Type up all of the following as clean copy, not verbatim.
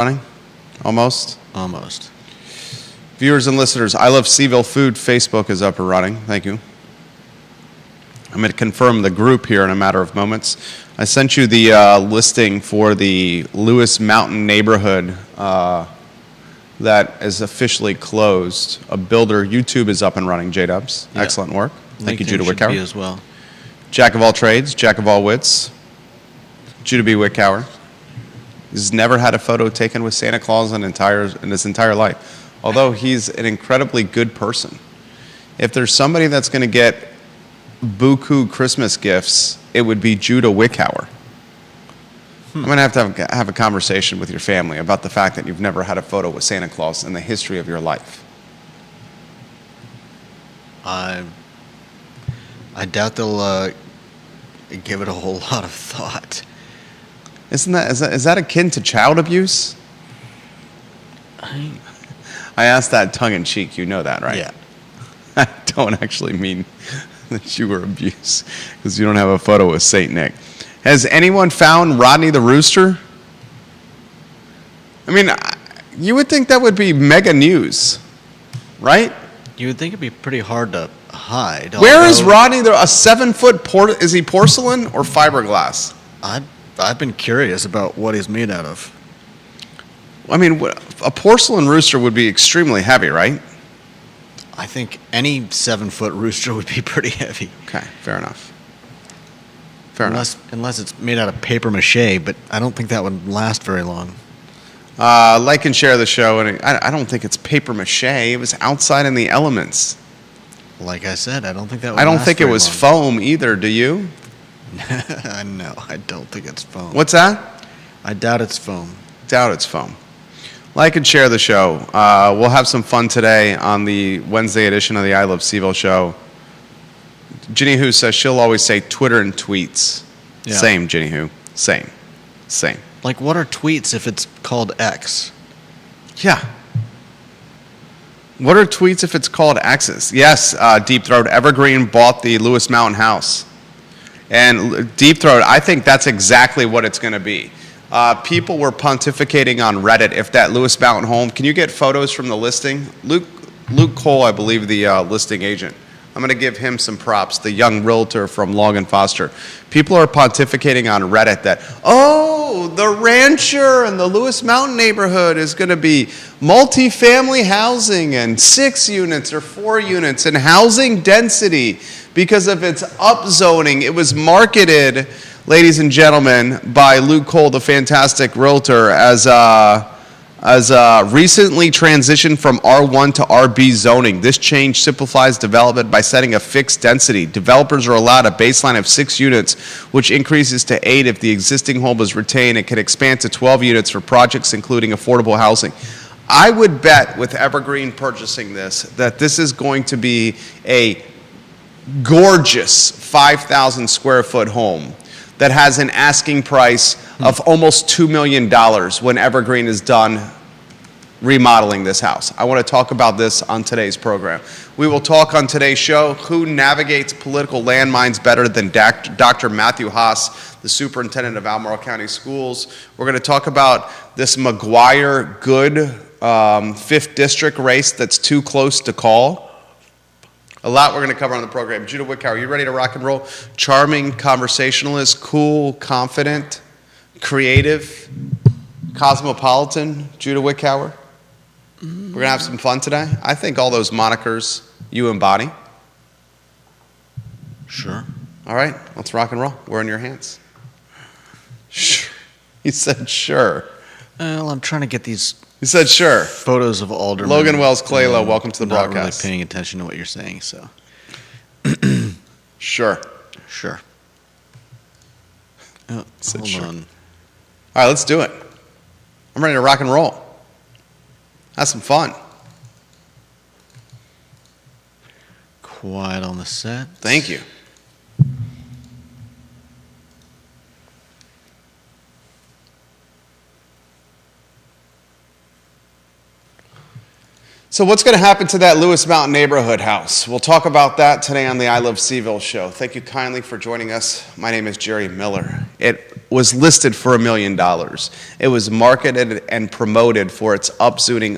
Running? Almost? Almost. Viewers and listeners, I Love Seville Food Facebook is up and running. Thank you. I'm going to confirm the group here in a matter of moments. I sent you the listing for the Lewis Mountain neighborhood that is officially closed. A builder, YouTube is up and running, J-Dubs. Yep. Excellent work. Thank you, LinkedIn Judah should Wickower. be as well. Jack of all trades, Jack of all wits, Judah B. Wickower. He's never had a photo taken with Santa Claus in his entire life, although he's an incredibly good person. If there's somebody that's going to get buku Christmas gifts, it would be Judah Wickower. I'm going to have a conversation with your family about the fact that you've never had a photo with Santa Claus in the history of your life. I doubt they'll give it a whole lot of thought. Is that akin to child abuse? I asked that tongue in cheek. You know that, right? Yeah. I don't actually mean that you were abused because you don't have a photo with Saint Nick. Has anyone found Rodney the Rooster? I mean, you would think that would be mega news, right? You would think it'd be pretty hard to hide. Where is Rodney? A 7-foot is he porcelain or fiberglass? I've been curious about what he's made out of. I mean, a porcelain rooster would be extremely heavy, right? I think any 7-foot rooster would be pretty heavy. Okay, fair enough. Unless it's made out of paper mache, but I don't think that would last very long. Like and share the show, and I don't think it's paper mache. It was outside in the elements. Like I said, I don't think that would I don't last think it very was long. foam either, do you? No, I don't think it's foam. What's that? I doubt it's foam. Doubt it's foam. Like and share the show. We'll have some fun today on the Wednesday edition of the I Love Seville show. Ginny Who says she'll always say Twitter and tweets. Yeah. Same, Ginny Who. Same. Like, what are tweets if it's called X? Yeah. What are tweets if it's called X's? Yes, Deep Throat. Evergreen bought the Lewis Mountain house. And Deep Throat, I think that's exactly what it's going to be. People were pontificating on Reddit if that Lewis Mountain home. Can you get photos from the listing? Luke Cole, I believe, the listing agent. I'm going to give him some props, the young realtor from Long & Foster. People are pontificating on Reddit that, the rancher in the Lewis Mountain neighborhood is going to be multifamily housing and 6 units or 4 units and housing density because of its upzoning. It was marketed, ladies and gentlemen, by Luke Cole, the fantastic realtor, as recently transitioned from R1 to RB zoning. This change simplifies development by setting a fixed density. Developers are allowed a baseline of 6 units, which increases to 8 if the existing home is retained and can expand to 12 units for projects including affordable housing. I would bet with Evergreen purchasing this that this is going to be a gorgeous 5,000 square foot home that has an asking price of almost $2 million when Evergreen is done remodeling this house. I want to talk about this on today's program. We will talk on today's show who navigates political landmines better than Dr. Matthew Haas, the superintendent of Albemarle County Schools. We're going to talk about this McGuire-Good 5th District race that's too close to call. A lot we're going to cover on the program. Judah Wickower, are you ready to rock and roll? Charming conversationalist, cool, confident, creative, cosmopolitan, Judah Wickower. We're going to have some fun today. I think all those monikers you embody. Sure. All right, let's rock and roll. We're in your hands. Sure. He said sure. Well, I'm trying to get these He said sure. photos of aldermen. Logan Wells Claylow, welcome to the not broadcast. Really paying attention to what you're saying, so. Sure. Sure. Oh, Said hold sure. on. All right, let's do it. I'm ready to rock and roll. Have some fun. Quiet on the set. Thank you. So what's going to happen to that Lewis Mountain neighborhood house? We'll talk about that today on the I Love Seville show. Thank you kindly for joining us. My name is Jerry Miller. It was listed for $1 million. It was marketed and promoted for its upzoning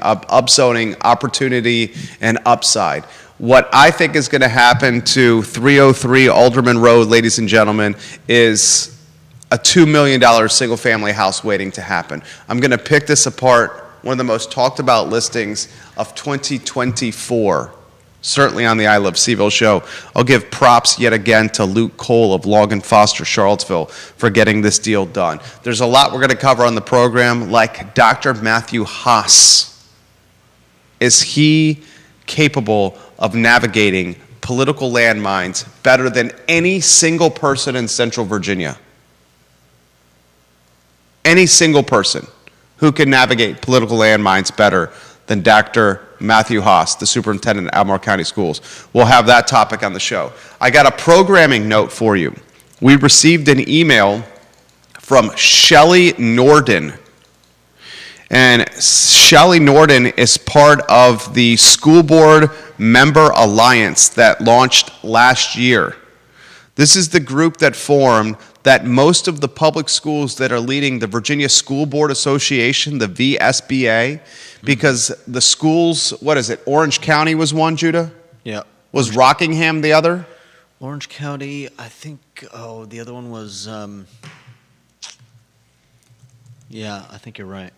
opportunity and upside. What I think is going to happen to 303 Alderman Road, ladies and gentlemen, is a $2 million single-family house waiting to happen. I'm going to pick this apart, one of the most talked about listings of 2024, certainly on the I Love Seville show. I'll give props yet again to Luke Cole of Long and Foster, Charlottesville, for getting this deal done. There's a lot we're going to cover on the program, like Dr. Matthew Haas. Is he capable of navigating political landmines better than any single person in Central Virginia? Any single person who can navigate political landmines better than Dr. Matthew Haas, the superintendent of Albemarle County Schools. We'll have that topic on the show. I got a programming note for you. We received an email from Shelley Norden. And Shelley Norden is part of the School Board Member Alliance that launched last year. This is the group that formed that most of the public schools that are leading the Virginia School Board Association, the VSBA, because the schools, what is it, Orange County was one, Judah? Yeah. Was Rockingham the other? Orange County, I think, the other one was, yeah, I think you're right.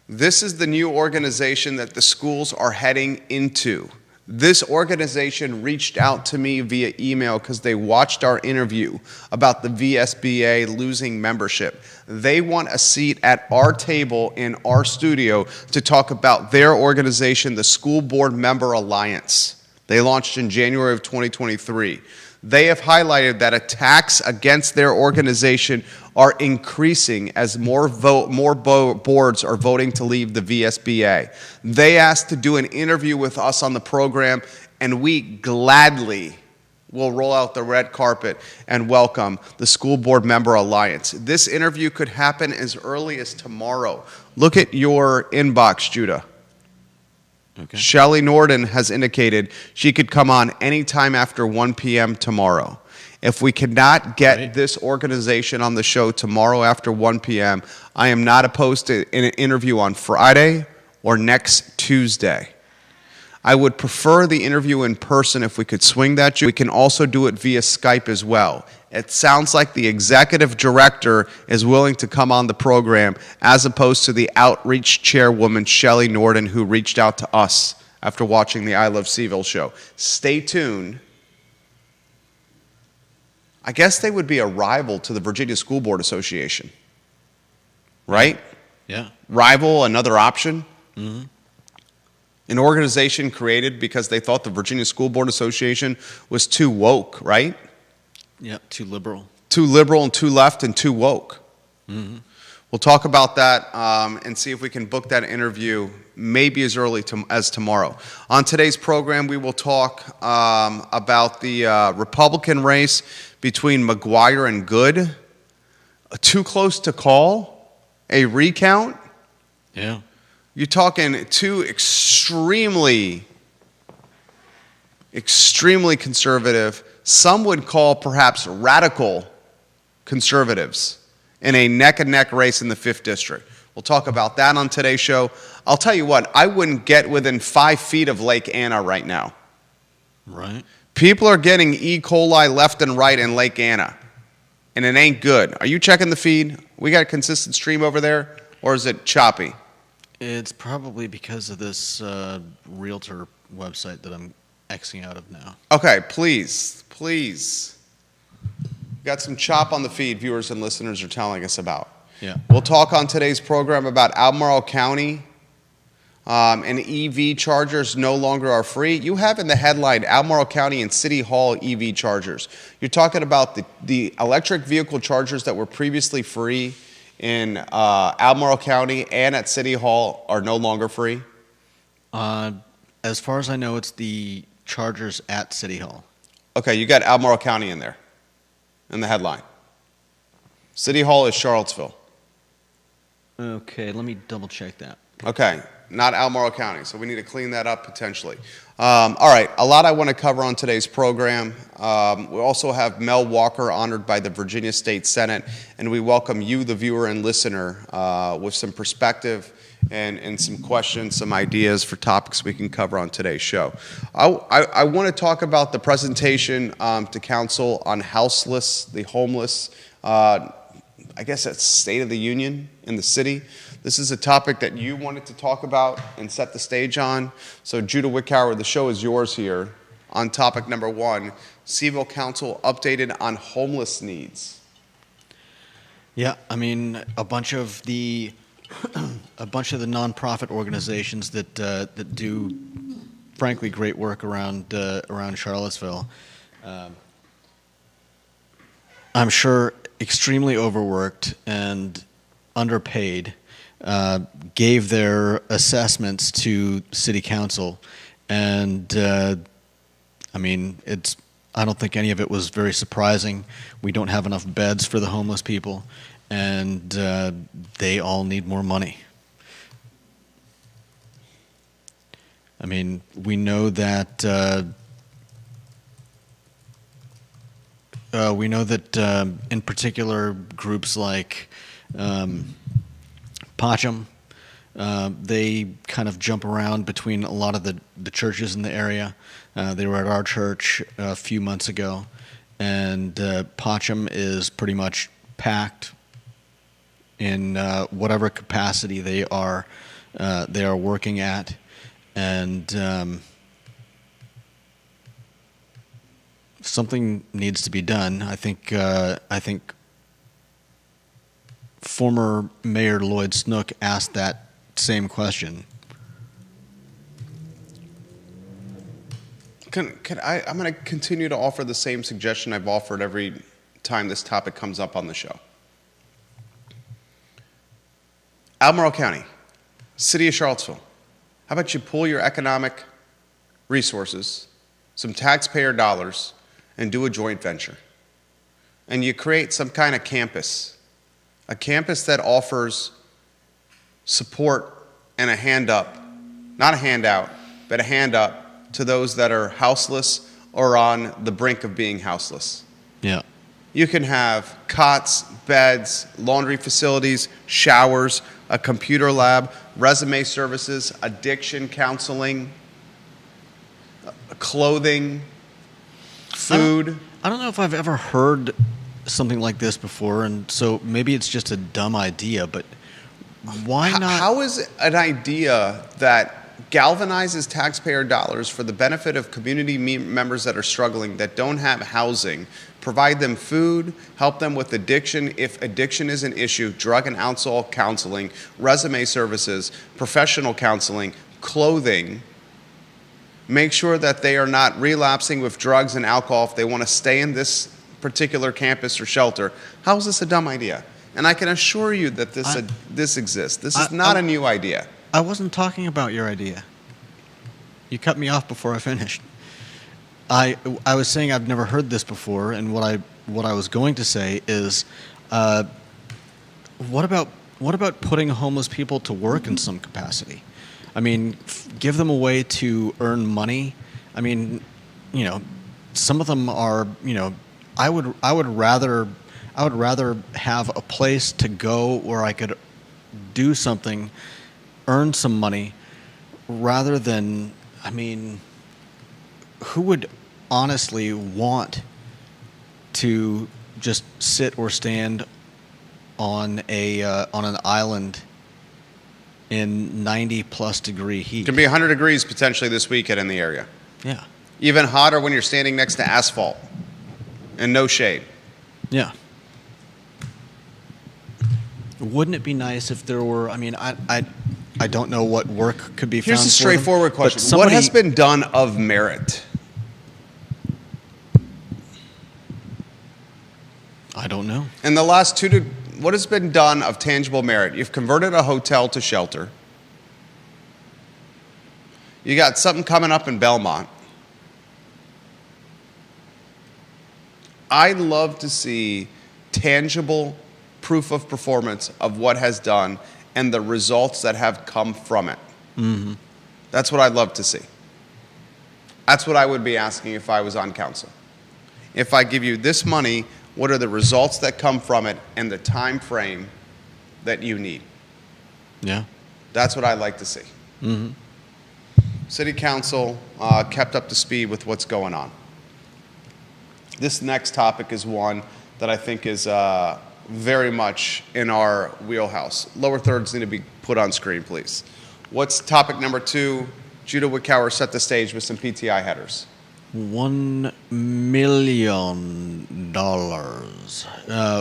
This is the new organization that the schools are heading into. This organization reached out to me via email because they watched our interview about the VSBA losing membership. They want a seat at our table in our studio to talk about their organization, the School Board Member Alliance. They launched in January of 2023. They have highlighted that attacks against their organization are increasing as more boards are voting to leave the VSBA. They asked to do an interview with us on the program, and we gladly will roll out the red carpet and welcome the School Board Member Alliance. This interview could happen as early as tomorrow. Look at your inbox, Judah. Okay. Shelley Norden has indicated she could come on anytime after 1 p.m. tomorrow. If we cannot get this organization on the show tomorrow after 1 p.m., I am not opposed to an interview on Friday or next Tuesday. I would prefer the interview in person if we could swing that. We can also do it via Skype as well. It sounds like the executive director is willing to come on the program as opposed to the outreach chairwoman, Shelley Norden, who reached out to us after watching the I Love Seville show. Stay tuned. I guess they would be a rival to the Virginia School Board Association, right? Yeah. Rival, another option. Mm-hmm. An organization created because they thought the Virginia School Board Association was too woke, right? Yeah, too liberal. Too liberal and too left and too woke. Mm-hmm. We'll talk about that and see if we can book that interview maybe as early as tomorrow. On today's program, we will talk about the Republican race between McGuire and Good. Too close to call? A recount? Yeah. You're talking two extremely conservative, some would call perhaps radical conservatives in a neck-and-neck race in the 5th District. We'll talk about that on today's show. I'll tell you what, I wouldn't get within 5 feet of Lake Anna right now. Right. People are getting E. coli left and right in Lake Anna, and it ain't good. Are you checking the feed? We got a consistent stream over there, or is it choppy? It's probably because of this realtor website that I'm Xing out of now. Okay, please. Got some chop on the feed viewers and listeners are telling us about. Yeah. We'll talk on today's program about Albemarle County and EV chargers no longer are free. You have in the headline Albemarle County and City Hall EV chargers. You're talking about the electric vehicle chargers that were previously free in Albemarle County and at City Hall are no longer free? As far as I know, it's the chargers at City Hall. Okay, you got Albemarle County in there, in the headline. City Hall is Charlottesville. Okay, let me double check that. Okay, not Albemarle County, so we need to clean that up potentially. All right, a lot I want to cover on today's program. We also have Mel Walker honored by the Virginia State Senate, and we welcome you, the viewer and listener, with some perspective and some questions, some ideas for topics we can cover on today's show. I want to talk about the presentation to council on houseless, the homeless. I guess it's State of the Union in the city. This is a topic that you wanted to talk about and set the stage on. So Judah Wickower, the show is yours here on topic number 1, Seville Council updated on homeless needs. Yeah, I mean, a bunch of the nonprofit organizations that do, frankly, great work around Charlottesville. I'm sure extremely overworked and underpaid. Gave their assessments to City Council, and I mean, I don't think any of it was very surprising. We don't have enough beds for the homeless people, and they all need more money. I mean, we know that in particular groups like Pacham, they kind of jump around between a lot of the churches in the area. They were at our church a few months ago, and Pacham is pretty much packed in whatever capacity they are working at, and something needs to be done. I think former Mayor Lloyd Snook asked that same question. I'm going to continue to offer the same suggestion I've offered every time this topic comes up on the show. Albemarle County, City of Charlottesville, how about you pull your economic resources, some taxpayer dollars, and do a joint venture? And you create some kind of campus. A campus that offers support and a hand up, not a handout, but a hand up to those that are houseless or on the brink of being houseless. Yeah. You can have cots, beds, laundry facilities, showers, a computer lab, resume services, addiction counseling, clothing, food. I don't know if I've ever heard something like this before, and so maybe it's just a dumb idea, but why not? How is it an idea that galvanizes taxpayer dollars for the benefit of community members that are struggling, that don't have housing, provide them food, help them with addiction, if addiction is an issue, drug and alcohol counseling, resume services, professional counseling, clothing, make sure that they are not relapsing with drugs and alcohol if they want to stay in this particular campus or shelter. How is this a dumb idea? And I can assure you that this exists. This is not a new idea. I wasn't talking about your idea. You cut me off before I finished. I was saying I've never heard this before, and what I was going to say is, what about putting homeless people to work in some capacity? I mean, give them a way to earn money. I mean, some of them are, I would rather have a place to go where I could do something, earn some money, rather than, I mean, who would honestly want to just sit or stand on an island in 90+ degree heat? It can be 100 degrees potentially this weekend in the area. Yeah. Even hotter when you're standing next to asphalt and no shade. Yeah. Wouldn't it be nice if there were, I mean, I don't know what work could be found. Here's a straightforward for them, question. What has been done of merit? I don't know. In the last what has been done of tangible merit? You've converted a hotel to shelter. You got something coming up in Belmont. I'd love to see tangible proof of performance of what has done and the results that have come from it. That's what I'd love to see. That's what I would be asking if I was on council. If I give you this money, what are the results that come from it and the time frame that you need? Yeah. That's what I'd like to see. City Council kept up to speed with what's going on. This next topic is one that I think is very much in our wheelhouse. Lower thirds need to be put on screen, please. What's topic number 2? Judah Wickower set the stage with some PTI headers. $1 million.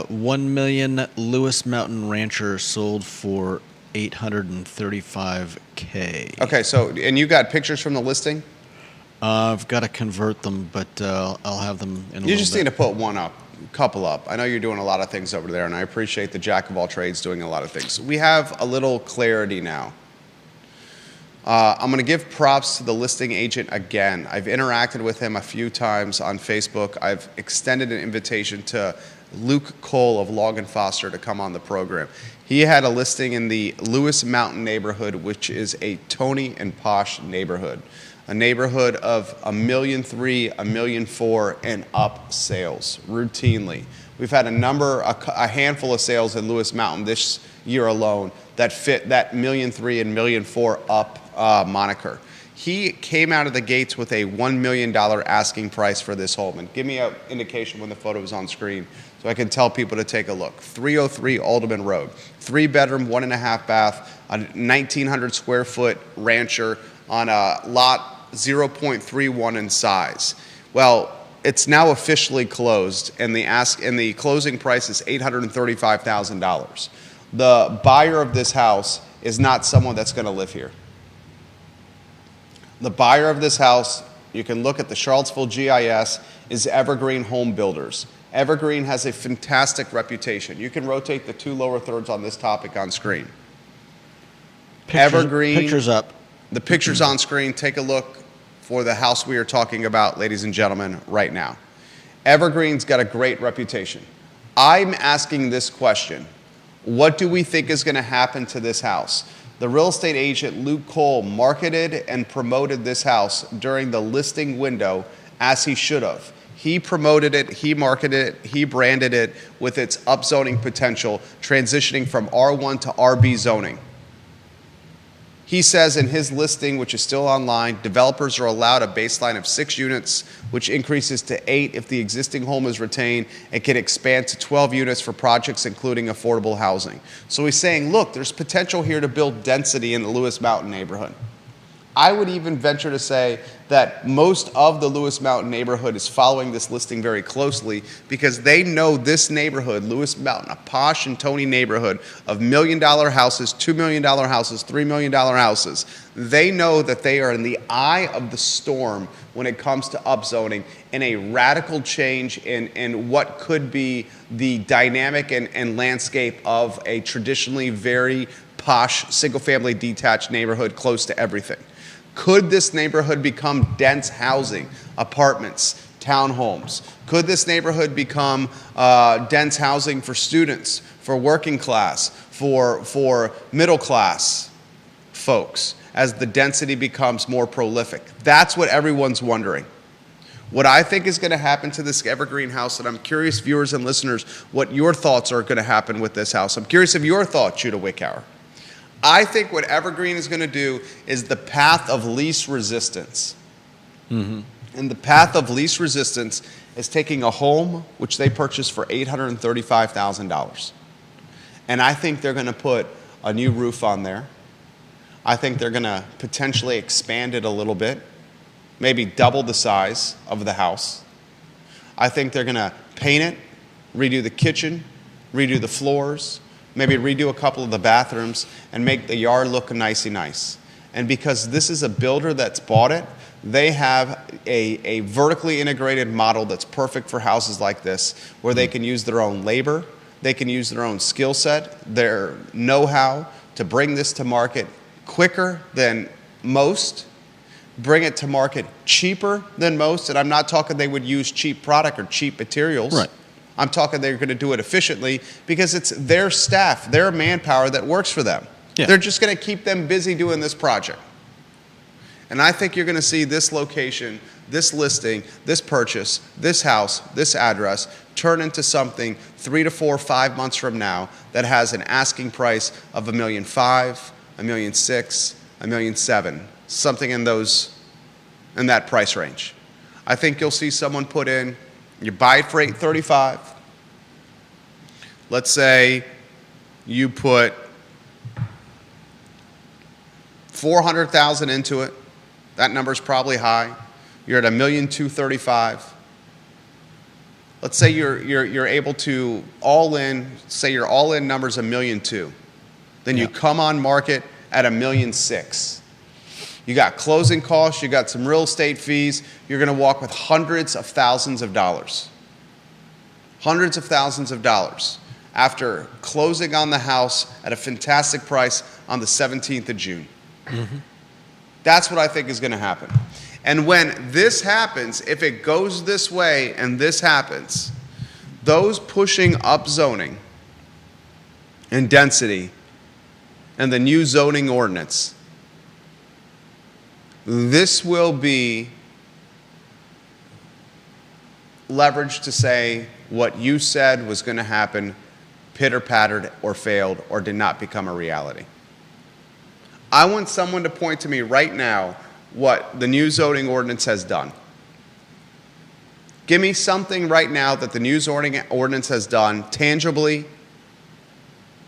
1 million Lewis Mountain Rancher sold for $835K. Okay, so, and you got pictures from the listing? I've got to convert them, but I'll have them in a little bit. You just need to put one up, a couple up. I know you're doing a lot of things over there, and I appreciate the jack of all trades doing a lot of things. We have a little clarity now. I'm going to give props to the listing agent again. I've interacted with him a few times on Facebook. I've extended an invitation to Luke Cole of Long & Foster to come on the program. He had a listing in the Lewis Mountain neighborhood, which is a Tony and posh neighborhood. A neighborhood of $1.3 million, $1.4 million and up sales routinely. We've had a handful of sales in Lewis Mountain this year alone that fit that $1.3 million and $1.4 million up moniker. He came out of the gates with a $1 million asking price for this home. And give me an indication when the photo is on screen so I can tell people to take a look. 303 Alderman Road, 3-bedroom, 1.5 bath, a 1,900 square foot rancher on a lot 0.31 in size. Well, it's now officially closed, and the closing price is $835,000. The buyer of this house is not someone that's going to live here. The buyer of this house, you can look at the Charlottesville GIS, is Evergreen Home Builders. Evergreen has a fantastic reputation. You can rotate the 2 lower thirds on this topic on screen. Evergreen. Pictures up. The picture's on screen. Take a look for the house we are talking about, ladies and gentlemen, right now. Evergreen's got a great reputation. I'm asking this question. What do we think is going to happen to this house? The real estate agent, Luke Cole, marketed and promoted this house during the listing window as he should have. He promoted it, he marketed it, he branded it with its upzoning potential, transitioning from R1 to RB zoning. He says in his listing, which is still online, developers are allowed a baseline of 6 units, which increases to 8 if the existing home is retained and can expand to 12 units for projects including affordable housing. So he's saying, look, there's potential here to build density in the Lewis Mountain neighborhood. I would even venture to say that most of the Lewis Mountain neighborhood is following this listing very closely because they know this neighborhood, Lewis Mountain, a posh and Tony neighborhood of $1 million houses, $2 million houses, $3 million houses. They know that they are in the eye of the storm when it comes to upzoning and a radical change in what could be the dynamic and landscape of a traditionally very posh, single-family detached neighborhood close to everything. Could this neighborhood become dense housing, apartments, townhomes? Could this neighborhood become dense housing for students, for working class, for middle class folks as the density becomes more prolific? That's what everyone's wondering. What I think is going to happen to this Evergreen house, and I'm curious, viewers and listeners, what your thoughts are going to happen with this house. I'm curious of your thoughts, Judah Wickower. I think what Evergreen is going to do is the path of least resistance. And the path of least resistance is taking a home which they purchased for $835,000. And I think they're going to put a new roof on there. I think they're going to potentially expand it a little bit, maybe double the size of the house. I think they're going to paint it, redo the kitchen, redo the floors, maybe redo a couple of the bathrooms and make the yard look nicey nice. And because this is a builder that's bought it, they have a vertically integrated model that's perfect for houses like this, where they can use their own labor, they can use their own skill set, their know-how to bring this to market quicker than most, bring it to market cheaper than most. And I'm not talking they would use cheap product or cheap materials. Right. I'm talking they're going to do it efficiently because it's their staff, their manpower that works for them. Yeah. They're just going to keep them busy doing this project. And I think you're going to see this location, this listing, this purchase, this house, this address turn into something 3 to 4, 5 months from now that has an asking price of $1.5 million, $1.6 million, $1.7 million, something in that price range. I think you'll see someone put in, you buy it for $835. Let's say you put $400,000 into it. That number's probably high. You're at $1,235,000. Let's say you're able to all in. Say your all in number's $1.2 million. Then you come on market at $1.6 million. You got closing costs. You got some real estate fees. You're going to walk with hundreds of thousands of dollars. Hundreds of thousands of dollars after closing on the house at a fantastic price on the 17th of June. Mm-hmm. That's what I think is going to happen. And when this happens, if it goes this way and this happens, those pushing up zoning and density and the new zoning ordinance, this will be leverage to say what you said was going to happen pitter-pattered or failed or did not become a reality. I want someone to point to me right now what the new zoning ordinance has done. Give me something right now that the new zoning ordinance has done tangibly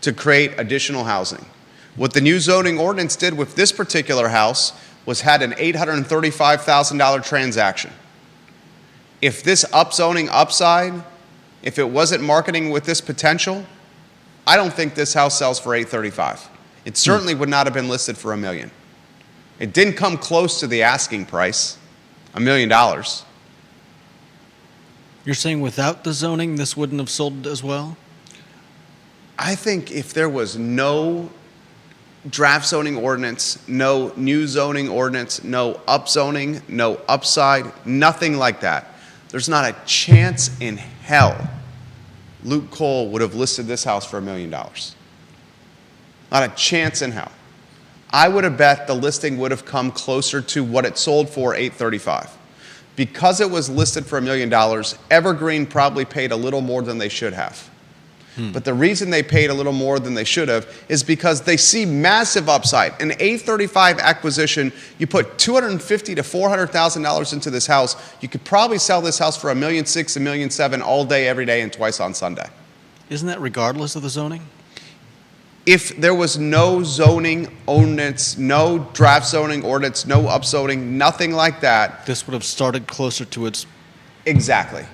to create additional housing. What the new zoning ordinance did with this particular house was had an $835,000 transaction. If this upzoning upside, if it wasn't marketing with this potential, I don't think this house sells for $835,000. It certainly would not have been listed for $1 million. It didn't come close to the asking price, $1 million. You're saying without the zoning, this wouldn't have sold as well? I think if there was no draft zoning ordinance, no new zoning ordinance, no upzoning, no upside, nothing like that, there's not a chance in hell Luke Cole would have listed this house for $1 million. Not a chance in hell. I would have bet the listing would have come closer to what it sold for, $835,000. Because it was listed for $1 million, Evergreen probably paid a little more than they should have. But the reason they paid a little more than they should have is because they see massive upside. An $835,000 acquisition, you put $250,000 to $400,000 into this house, you could probably sell this house for $1.6 million, $1.7 million all day, every day, and twice on Sunday. Isn't that regardless of the zoning? If there was no zoning ordinance, no draft zoning ordinance, no upzoning, nothing like that. This would have started closer to its Exactly.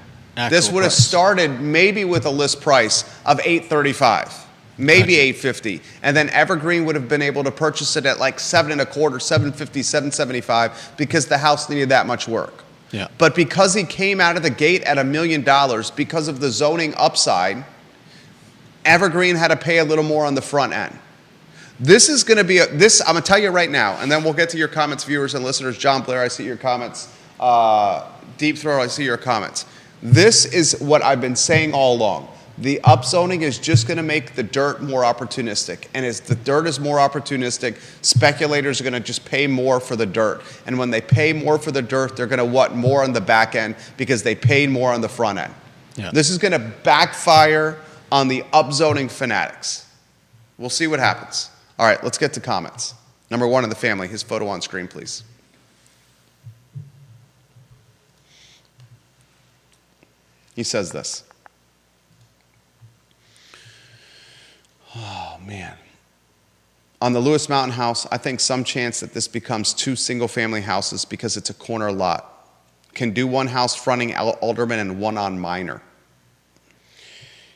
This would have started maybe with a list price of $835,000, maybe $850,000, and then Evergreen would have been able to purchase it at like $7.25, $750,000, $775,000 because the house needed that much work. Yeah. But because he came out of the gate at $1 million because of the zoning upside, Evergreen had to pay a little more on the front end. This is going to be I'm going to tell you right now, and then we'll get to your comments, viewers and listeners. John Blair, I see your comments. Deep Throat, I see your comments. This is what I've been saying all along. The upzoning is just going to make the dirt more opportunistic. And as the dirt is more opportunistic, speculators are going to just pay more for the dirt. And when they pay more for the dirt, they're going to want more on the back end because they paid more on the front end. Yeah. This is going to backfire on the upzoning fanatics. We'll see what happens. All right, let's get to comments. Number one in the family, his photo on screen, please. He says this. Oh, man. On the Lewis Mountain house, I think some chance that this becomes 2 single-family houses because it's a corner lot. Can do 1 house fronting Alderman and 1 on Minor.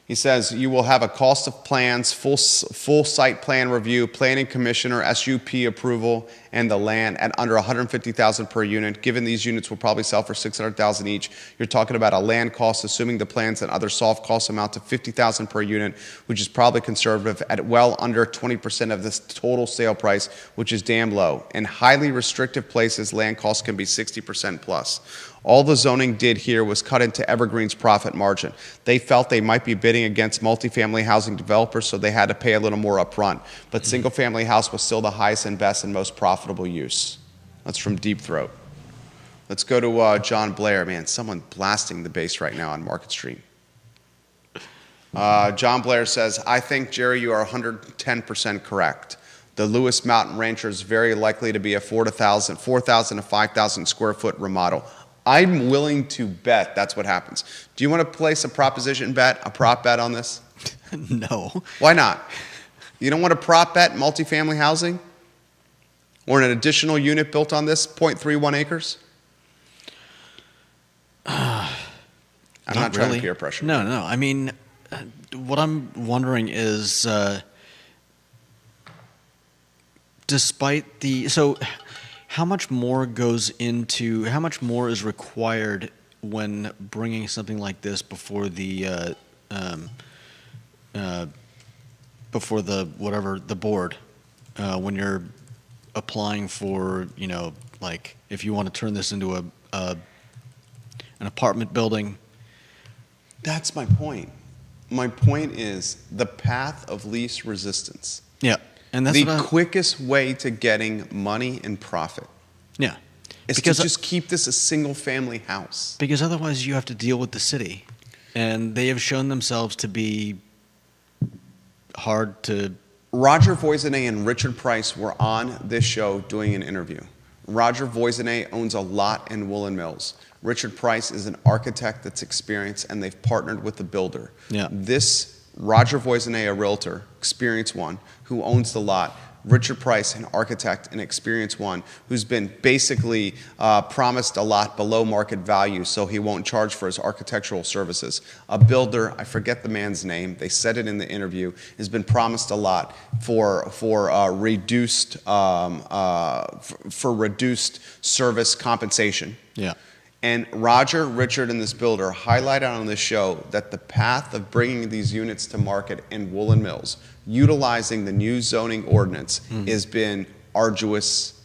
He says, you will have a cost of plans, full site plan review, planning commissioner, SUP approval, and the land at under $150,000 per unit. Given these units will probably sell for $600,000 each, you're talking about a land cost, assuming the plans and other soft costs amount to $50,000 per unit, which is probably conservative at well under 20% of this total sale price, which is damn low. In highly restrictive places, land costs can be 60% plus. All the zoning did here was cut into Evergreen's profit margin. They felt they might be bidding against multifamily housing developers, so they had to pay a little more upfront. But single-family house was still the highest and best and most profitable use. That's from Deep Throat. Let's go to John Blair. Man, someone blasting the bass right now on Market Street. John Blair says, I think, Jerry, you are 110% correct. The Lewis Mountain Rancher is very likely to be a 4,000 to 5,000 square foot remodel. I'm willing to bet that's what happens. Do you want to place a prop bet on this? No. Why not? You don't want to prop bet multifamily housing? Or an additional unit built on this, 0.31 acres? I'm not trying to peer pressure. No. I mean, what I'm wondering is, how much more is required when bringing something like this before the board, when you're applying for, like if you want to turn this into an apartment building? That's my point. My point is the path of least resistance. Yeah. And that's the quickest way to getting money and profit. Yeah. Is to just keep this a single family house. Because otherwise you have to deal with the city. And they have shown themselves to be hard to... Roger Voisinay and Richard Price were on this show doing an interview. Roger Voisinay owns a lot in Woolen Mills. Richard Price is an architect that's experienced, and they've partnered with the builder. Yeah. This Roger Voisinay, a realtor, experienced one, who owns the lot. Richard Price, an architect, an experienced one, who's been basically promised a lot below market value so he won't charge for his architectural services. A builder, I forget the man's name, they said it in the interview, has been promised a lot for reduced service compensation. Yeah. And Roger, Richard, and this builder highlighted on this show that the path of bringing these units to market in Woolen Mills, utilizing the new zoning ordinance, has been arduous,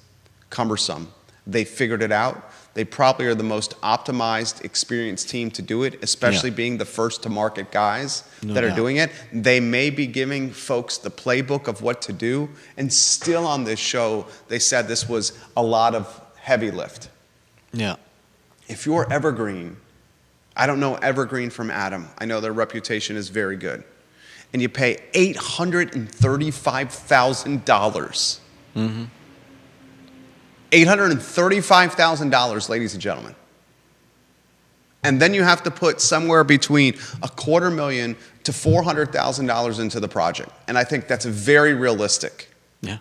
cumbersome. They figured it out. They probably are the most optimized, experienced team to do it, especially being the first to market guys that are doing it. They may be giving folks the playbook of what to do, and still on this show, they said this was a lot of heavy lift. Yeah. If you're Evergreen, I don't know Evergreen from Adam. I know their reputation is very good. And you pay $835,000. $835,000, ladies and gentlemen. And then you have to put somewhere between $250,000 to $400,000 into the project. And I think that's very realistic. Yeah.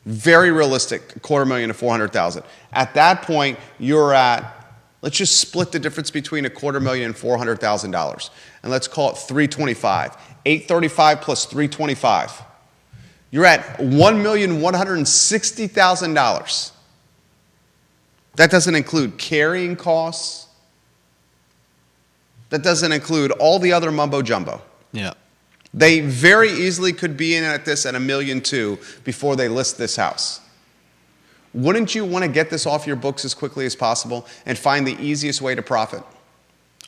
Very realistic, $250,000 to $400,000. At that point, you're at, let's just split the difference between $250,000 and $400,000. And let's call it $325,000. $835,000 plus $325,000. You're at $1,160,000. That doesn't include carrying costs. That doesn't include all the other mumbo jumbo. Yeah. They very easily could be in at this at $1.2 million before they list this house. Wouldn't you want to get this off your books as quickly as possible and find the easiest way to profit?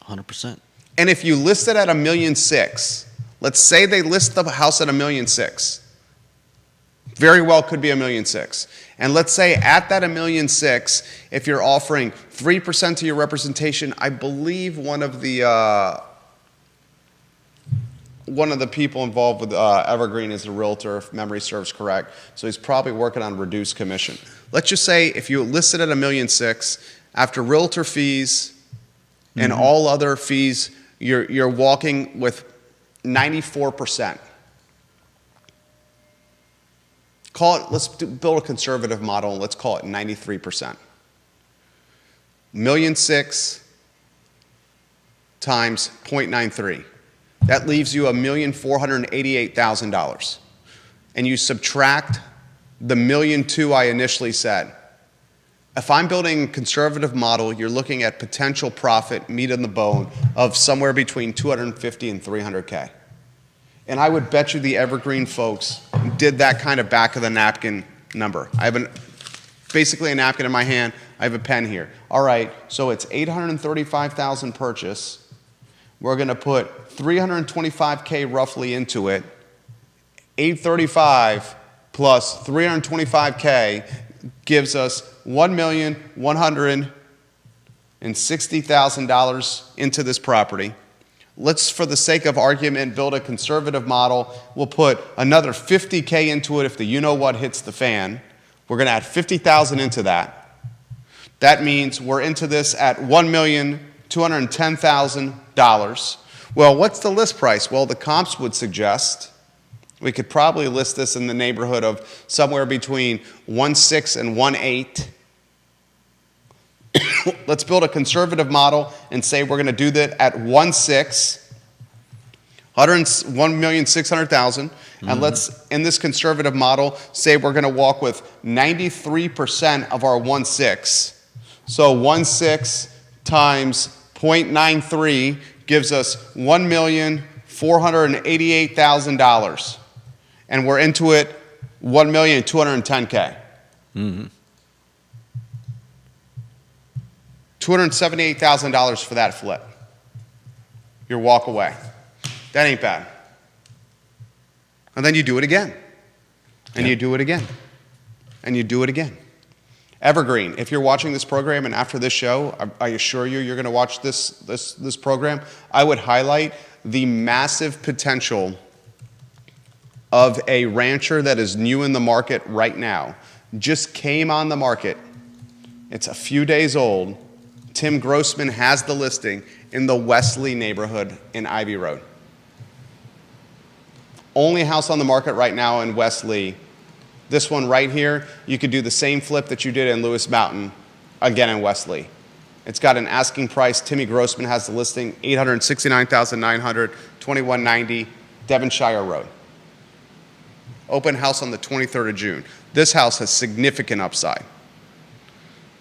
100%. And if you list it at $1.6 million, let's say they list the house at $1.6 million. Very well could be $1.6 million. And let's say at that $1.6 million, if you're offering 3% to your representation, I believe one of the people involved with Evergreen is a realtor, if memory serves correct. So he's probably working on reduced commission. Let's just say if you list it at $1.6 million, after realtor fees and all other fees, you're walking with 94%. Let's build a conservative model and let's call it 93%. $1.6 million times 0.93. That leaves you $1,488,000. And you subtract the $1.2 million I initially said. If I'm building a conservative model, you're looking at potential profit, meat on the bone, of somewhere between $250,000 and $300,000. And I would bet you the Evergreen folks did that kind of back of the napkin number. I have basically a napkin in my hand. I have a pen here. All right, so it's 835,000 purchase. We're going to put 325K roughly into it. 835 plus 325K gives us $1,160,000 into this property. Let's, for the sake of argument, build a conservative model. We'll put another 50K into it if the you-know-what hits the fan. We're going to add 50,000 into that. That means we're into this at $1,210,000. Well, what's the list price? Well, the comps would suggest we could probably list this in the neighborhood of somewhere between 1.6 and 1.8. Let's build a conservative model and say we're going to do that at 1.6, $1,600,000. And let's, in this conservative model, say we're going to walk with 93% of our 1.6. So 1.6 times 0.93 gives us $1,488,000. And we're into it $1,210K. $278,000 for that flip. Your walk away. That ain't bad. And then you do it again. And you do it again. And you do it again. Evergreen, if you're watching this program and after this show, I assure you, you're going to watch this program, I would highlight the massive potential of a rancher that is new in the market right now. Just came on the market. It's a few days old. Tim Grossman has the listing in the Wesley neighborhood in Ivy Road. Only house on the market right now in Wesley. This one right here, you could do the same flip that you did in Lewis Mountain, again in Wesley. It's got an asking price. Timmy Grossman has the listing, $869,900, 2190 Devonshire Road. Open house on the 23rd of June. This house has significant upside.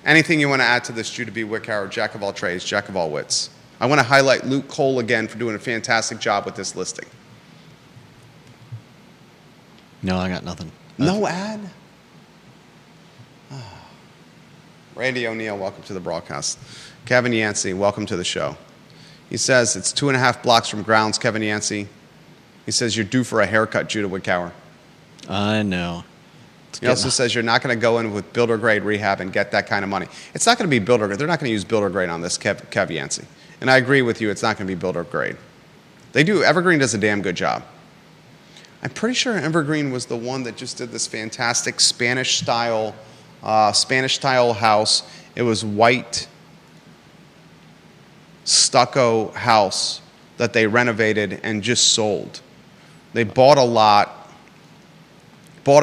Anything you want to add to this, Judah B. Wickhauer, jack of all trades, jack of all wits? I want to highlight Luke Cole again for doing a fantastic job with this listing. No, I got nothing. No ad? Randy O'Neill, welcome to the broadcast. Kevin Yancey, welcome to the show. He says it's 2.5 blocks from grounds, Kevin Yancey. He says you're due for a haircut, Judah Wickhauer. I know. He also says you're not going to go in with builder grade rehab and get that kind of money. It's not going to be builder grade. They're not going to use builder grade on this, Kev Yancey. And I agree with you, it's not going to be builder grade. They do, Evergreen does a damn good job. I'm pretty sure Evergreen was the one that just did this fantastic Spanish style house. It was white stucco house that they renovated and just sold. They bought a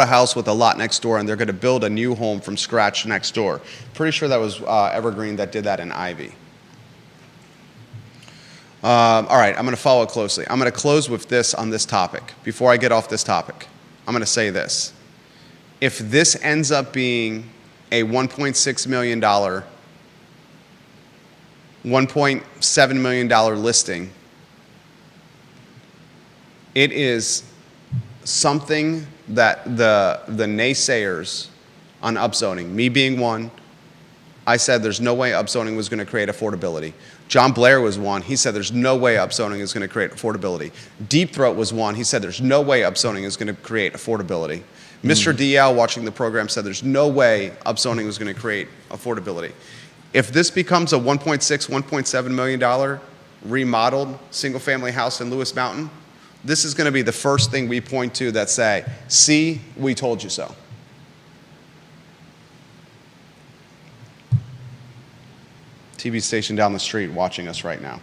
house with a lot next door, and they're going to build a new home from scratch next door. Pretty sure that was Evergreen that did that in Ivy. All right, I'm going to follow it closely. I'm going to close with this on this topic. Before I get off this topic, I'm going to say this. If this ends up being a $1.6 million, $1.7 million listing, it is something that the naysayers on upzoning, me being one, I said there's no way upzoning was going to create affordability. John Blair was one. He said there's no way upzoning is going to create affordability. Deep Throat was one. He said there's no way upzoning is going to create affordability. Mr. DL, watching the program, said there's no way upzoning was going to create affordability. If this becomes a $1.6, $1.7 million remodeled single-family house in Lewis Mountain, this is going to be the first thing we point to that say, see, we told you so. TV station down the street watching us right now.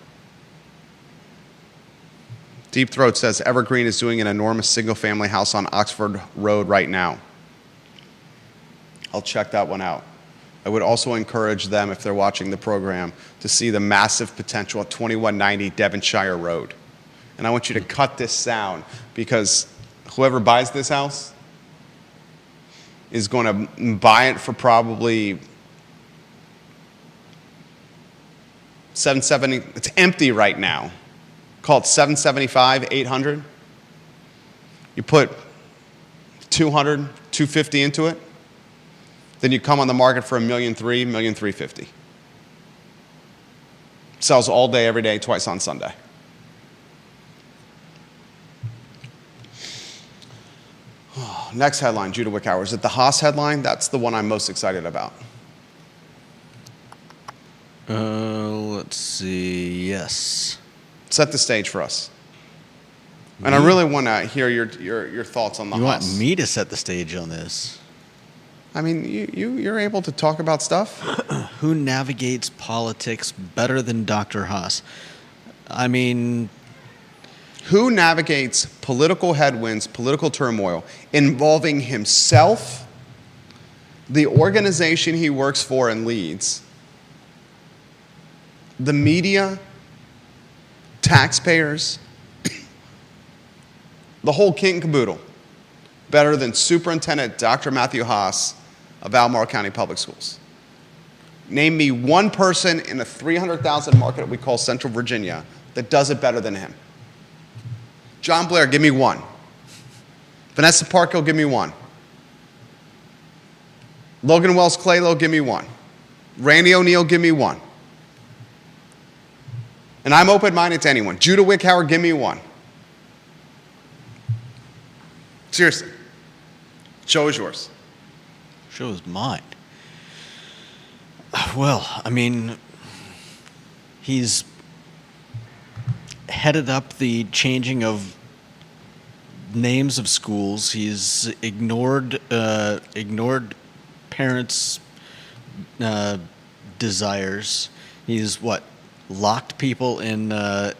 Deep Throat says Evergreen is doing an enormous single-family house on Oxford Road right now. I'll check that one out. I would also encourage them, if they're watching the program, to see the massive potential at 2190 Devonshire Road. And I want you to cut this sound, because whoever buys this house is going to buy it for probably $770. It's empty right now. Call it $775, $800. You put $200, $250 into it. Then you come on the market for $1,300,000, $1,350,000. Sells all day, every day, twice on Sunday. Next headline, Judah Wickhauer. Is it the Haas headline? That's the one I'm most excited about. Let's see. Yes. Set the stage for us. And I really want to hear your thoughts on the You Haas. want me to set the stage on this? I mean, you're able to talk about stuff. Who navigates politics better than Dr. Haas? I mean, Who navigates political headwinds, political turmoil, involving himself, the organization he works for and leads, the media, taxpayers, the whole kit and caboodle, better than Superintendent Dr. Matthew Haas of Albemarle County Public Schools? Name me one person in a 300,000 market we call Central Virginia that does it better than him. John Blair, give me one. Vanessa Parkhill, give me one. Logan Wells Claylow, give me one. Randy O'Neill, give me one. And I'm open-minded to anyone. Judah Wickhauer, give me one. Seriously. Show is yours. show is mine. Well, I mean, he's headed up the changing of names of schools. He's ignored parents' desires. He's locked people in a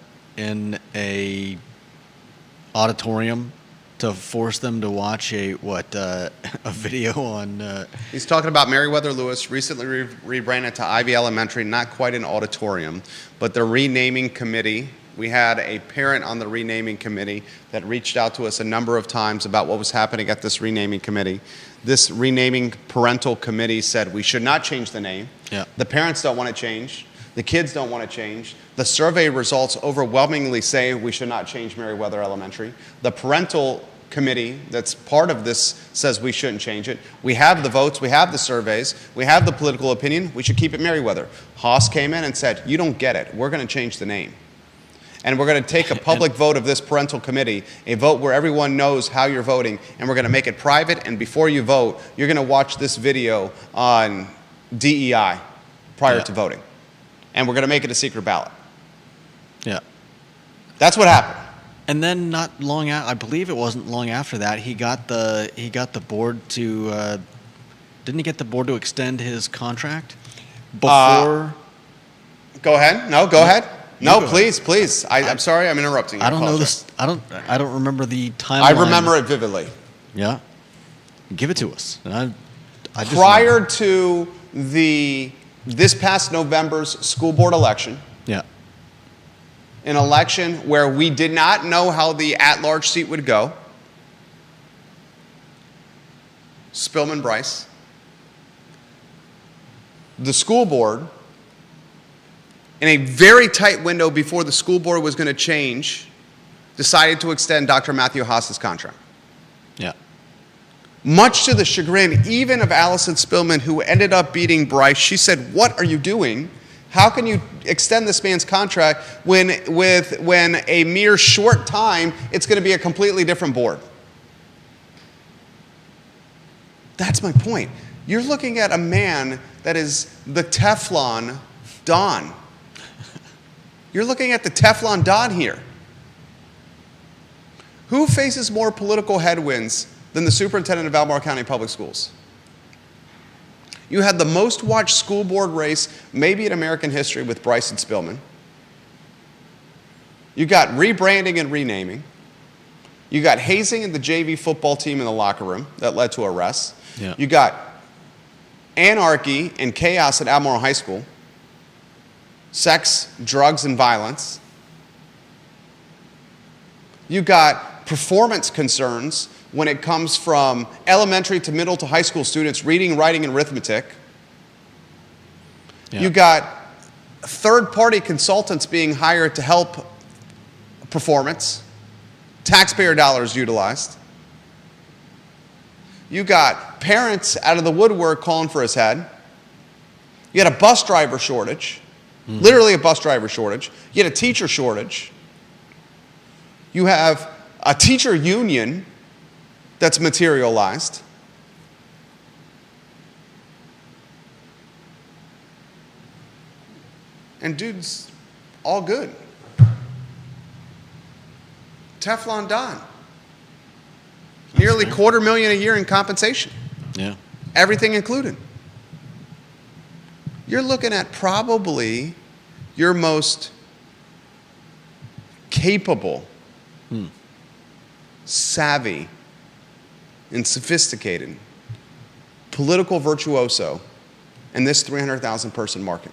auditorium to force them to watch a video on. He's talking about Meriwether Lewis, recently rebranded to Ivy Elementary, not quite an auditorium, but the renaming committee. We had a parent on the renaming committee that reached out to us a number of times about what was happening at this renaming committee. This renaming parental committee said we should not change the name. Yeah. The parents don't want to change. The kids don't want to change. The survey results overwhelmingly say we should not change Meriwether Elementary. The parental committee that's part of this says we shouldn't change it. We have the votes, we have the surveys, we have the political opinion, we should keep it Meriwether. Haas came in and said, you don't get it, we're going to change the name. And we're going to take a public vote of this parental committee, a vote where everyone knows how you're voting, and we're going to make it private, and before you vote, you're going to watch this video on DEI prior to voting. And we're going to make it a secret ballot. Yeah. That's what happened. And then not long I believe it wasn't long after that, he got the board to didn't he get the board to extend his contract before? Go ahead. No, go ahead. No, go please. I'm sorry, I'm interrupting you. I don't know this. I don't remember the timeline. I remember it vividly. Yeah. Give it to us. And I just Prior to this past November's school board election, yeah. an election where we did not know how the at-large seat would go, Spillman Bryce, the school board, in a very tight window before the school board was going to change, decided to extend Dr. Matthew Haas's contract. Yeah. Much to the chagrin even of Allison Spillman, who ended up beating Bryce. She said, what are you doing? How can you extend this man's contract when a mere short time, it's going to be a completely different board? That's my point. You're looking at a man that is the Teflon Don. You're looking at the Teflon Don here. Who faces more political headwinds than the superintendent of Albemarle County Public Schools? You had the most watched school board race, maybe in American history, with Bryce and Spillman. You got rebranding and renaming. You got hazing in the JV football team in the locker room that led to arrests. Yeah. You got anarchy and chaos at Albemarle High School. Sex, drugs, and violence. You got performance concerns when it comes from elementary to middle to high school students reading, writing, and arithmetic. Yeah. You got third-party consultants being hired to help performance, taxpayer dollars utilized. You got parents out of the woodwork calling for his head. You had a bus driver shortage, literally a bus driver shortage. You had a teacher shortage. You have a teacher union that's materialized. And dude's all good. Teflon Don. Nearly $250,000 a year in compensation. Yeah. Everything included. You're looking at probably your most capable, savvy, and sophisticated political virtuoso in this 300,000 person market.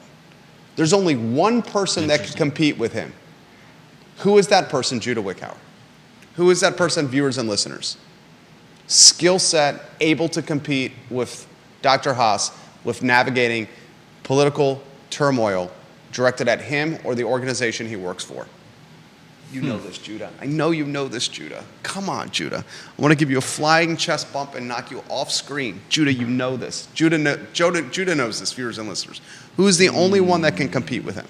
There's only one person that can compete with him. Who is that person, Judah Wickhauer? Who is that person, viewers and listeners? Skill set, able to compete with Dr. Haas with navigating political turmoil directed at him or the organization he works for. You know this, Judah. I know you know this, Judah. Come on, Judah. I want to give you a flying chest bump and knock you off screen. Judah, you know this. Judah knows this, viewers and listeners. Who is the only one that can compete with him?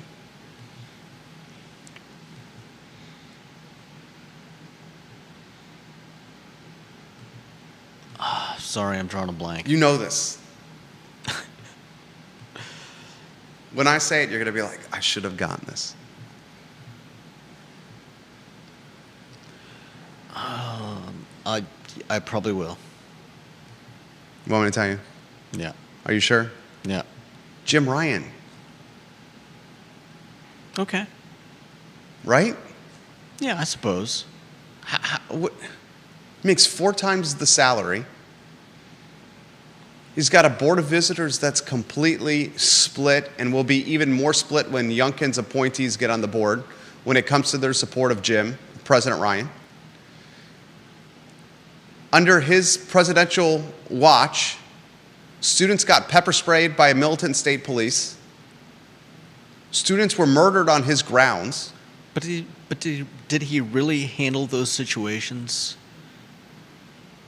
Sorry, I'm drawing a blank. You know this. When I say it, you're going to be like, I should have gotten this. I probably will. You want me to tell you? Yeah. Are you sure? Yeah. Jim Ryan. Okay. Right? Yeah, I suppose. What? Makes 4 times the salary. He's got a board of visitors that's completely split and will be even more split when Youngkin's appointees get on the board when it comes to their support of Jim, President Ryan. Under his presidential watch, students got pepper sprayed by a militant state police. Students were murdered on his grounds. But did he really handle those situations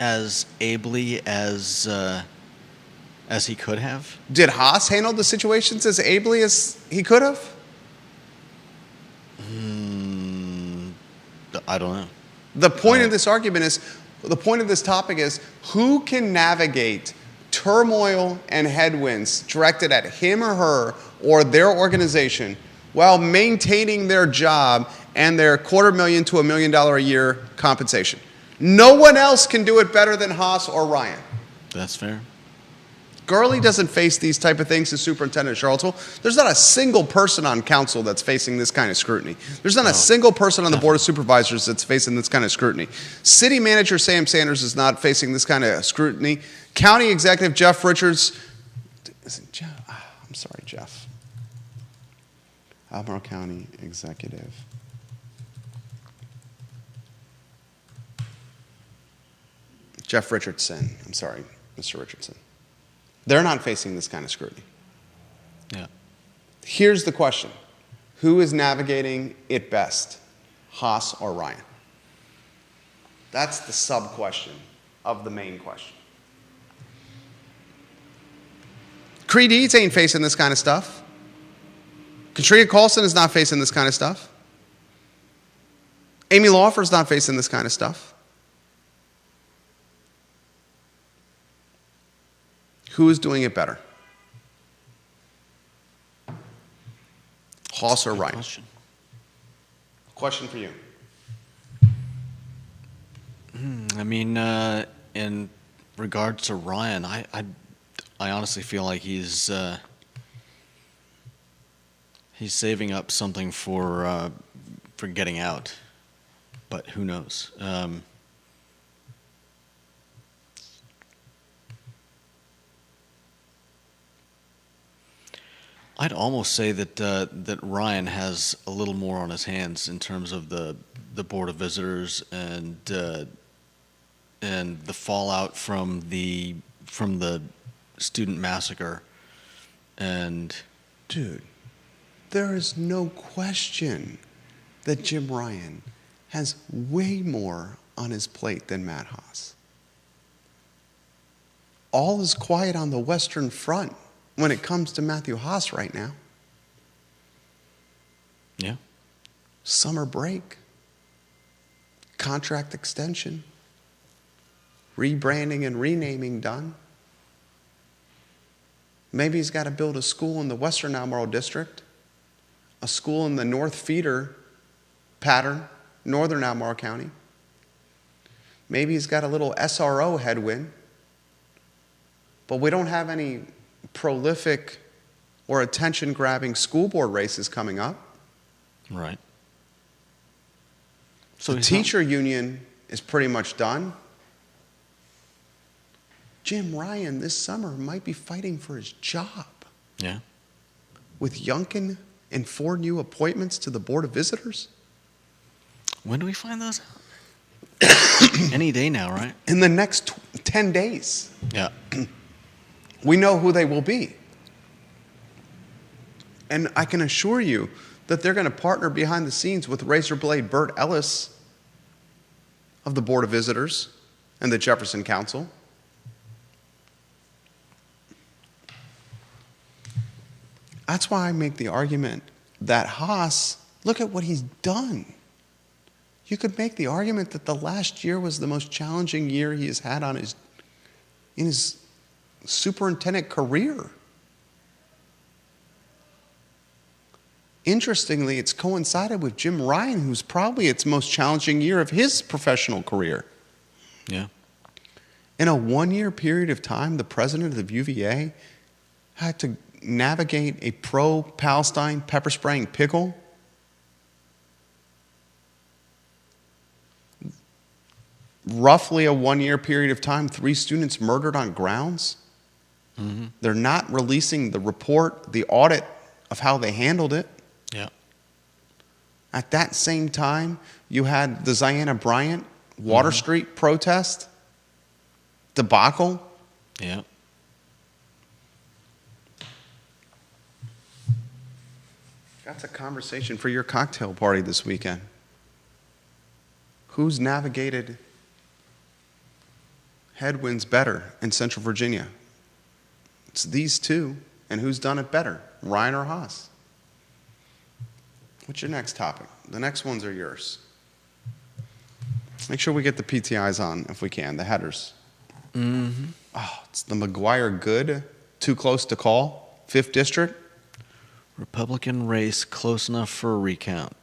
as ably as he could have? Did Haas handle the situations as ably as he could have? I don't know. The point of this argument is, the point of this topic is, who can navigate turmoil and headwinds directed at him or her or their organization while maintaining their job and their $250,000 to $1 million a year compensation? No one else can do it better than Haas or Ryan. That's fair. Gurley doesn't face these type of things as superintendent of Charlottesville. There's not a single person on council that's facing this kind of scrutiny. There's not a single person on the board of supervisors that's facing this kind of scrutiny. City manager Sam Sanders is not facing this kind of scrutiny. County executive Jeff Richards, I'm sorry, Jeff. Albemarle County executive. Jeff Richardson. I'm sorry, Mr. Richardson. They're not facing this kind of scrutiny. Yeah. Here's the question. Who is navigating it best, Haas or Ryan? That's the sub-question of the main question. Creed Eads ain't facing this kind of stuff. Katrina Colson is not facing this kind of stuff. Amy Laufer's not facing this kind of stuff. Who is doing it better? Haas or Ryan? Question for you. I mean, in regards to Ryan, I honestly feel like he's saving up something for getting out, but who knows? I'd almost say that Ryan has a little more on his hands in terms of the board of visitors and the fallout from the student massacre. And dude, there is no question that Jim Ryan has way more on his plate than Matt Haas. all is quiet on the Western Front when it comes to Matthew Haas right now. Yeah. Summer break, contract extension, rebranding and renaming done. Maybe he's got to build a school in the Western Albemarle District, a school in the North Feeder pattern, Northern Albemarle County. Maybe he's got a little SRO headwind, but we don't have any prolific or attention-grabbing school board races coming up. Right. So The teacher union is pretty much done. Jim Ryan this summer might be fighting for his job. Yeah. With Youngkin and 4 new appointments to the Board of Visitors. When do we find those out? Any day now, right? In the next 10 days, Yeah. we know who they will be. And I can assure you that they're going to partner behind the scenes with Razorblade Burt Ellis of the Board of Visitors and the Jefferson Council. That's why I make the argument that Haas, look at what he's done. You could make the argument that the last year was the most challenging year he has had in his superintendent career. Interestingly, it's coincided with Jim Ryan, who's probably its most challenging year of his professional career. Yeah. In a 1-year period of time, the president of the UVA had to navigate a pro-Palestine pepper spraying pickle. Roughly a 1-year period of time, 3 students murdered on grounds. Mm-hmm. They're not releasing the report, the audit of how they handled it. Yeah. At that same time, you had the Ziana Bryant Water Street protest debacle. Yeah. That's a conversation for your cocktail party this weekend. Who's navigated headwinds better in Central Virginia? It's these two, and who's done it better, Ryan or Haas? What's your next topic? The next ones are yours. Make sure we get the PTIs on if we can, the headers. Mm-hmm. Oh, it's the McGuire Good, too close to call, 5th District. Republican race close enough for a recount.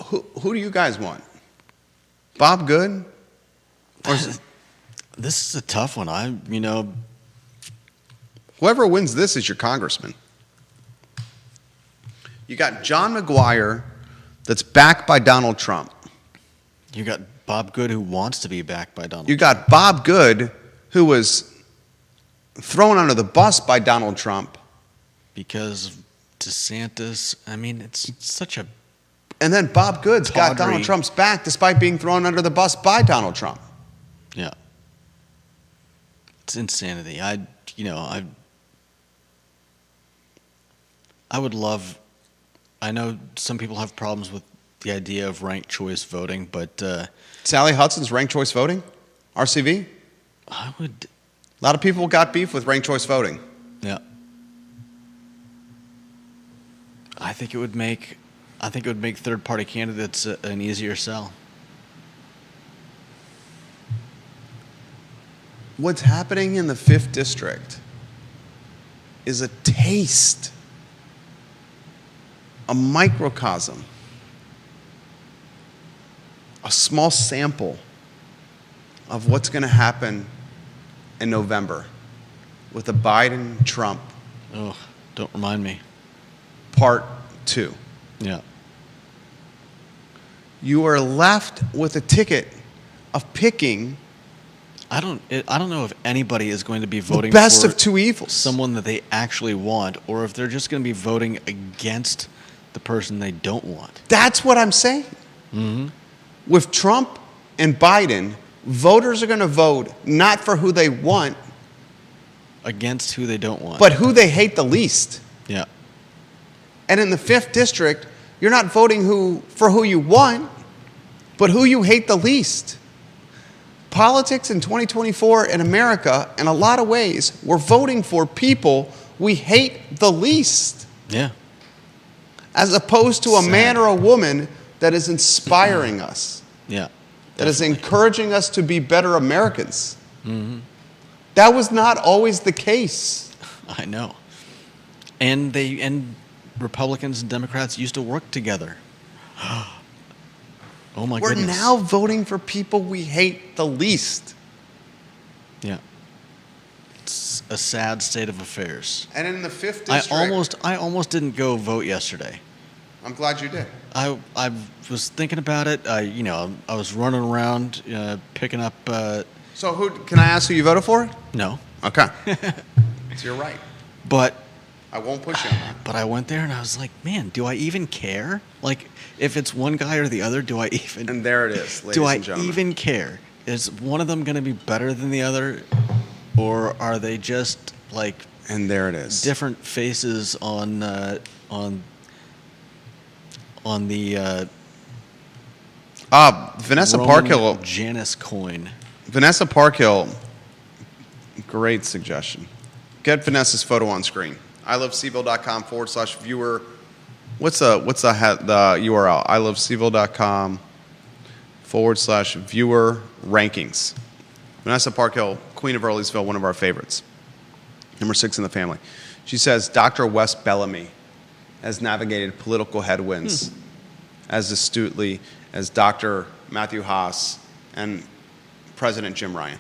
Who do you guys want? Bob Good? Or is it, This is a tough one. whoever wins this is your congressman. You got John McGuire that's backed by Donald Trump. You got Bob Good, who wants to be backed by Donald. You got Bob Good, who was thrown under the bus by Donald Trump. Because of DeSantis. I mean, it's such a And then Bob Good's got Tawdry. Donald Trump's back despite being thrown under the bus by Donald Trump. yeah. It's insanity. I would love. I know some people have problems with the idea of ranked choice voting, but Sally Hudson's ranked choice voting, RCV. I would. A lot of people got beef with ranked choice voting. Yeah. I think it would make third-party candidates an easier sell. What's happening in the 5th District is a taste, a microcosm, a small sample of what's going to happen in November with the Biden-Trump Oh, don't remind me. Part 2. Yeah. You are left with a ticket of picking I don't know if anybody is going to be the voting best for of two evils. someone that they actually want, or if they're just going to be voting against the person they don't want. That's what I'm saying. Mm-hmm. With Trump and Biden, voters are going to vote not for who they want, Against who they don't want. but who they hate the least. yeah. And in the 5th District, you're not voting for who you want, but who you hate the least. Politics in 2024 in America, in a lot of ways, we're voting for people we hate the least, Yeah. as opposed to a Sad. man or a woman that is inspiring us, Yeah. that is definitely. encouraging us to be better Americans. Mm-hmm. That was not always the case. I know. And Republicans and Democrats used to work together. Oh my We're goodness. now voting for people we hate the least. Yeah. It's a sad state of affairs. And in the 5th I district, almost didn't go vote yesterday. I'm glad you did. I was thinking about it. I was running around picking up. So can I ask who you voted for? No, Okay. So you're right. but I won't push you on that. I went there and I was like, man, do I even care? Like, if it's one guy or the other, do I even? And there it is, ladies do I and gentlemen. even care? Is one of them going to be better than the other, or are they just like And there it is. different faces on the Vanessa Roman Parkhill. Janus coin? Vanessa Parkhill. Great suggestion. Get Vanessa's photo on screen. iloveseville.com/viewer. What's the URL? iloveseville.com/viewer rankings. Vanessa Parkhill, Queen of Earlysville, one of our favorites. Number 6 in the family. She says Dr. Wes Bellamy has navigated political headwinds as astutely as Dr. Matthew Haas and President Jim Ryan.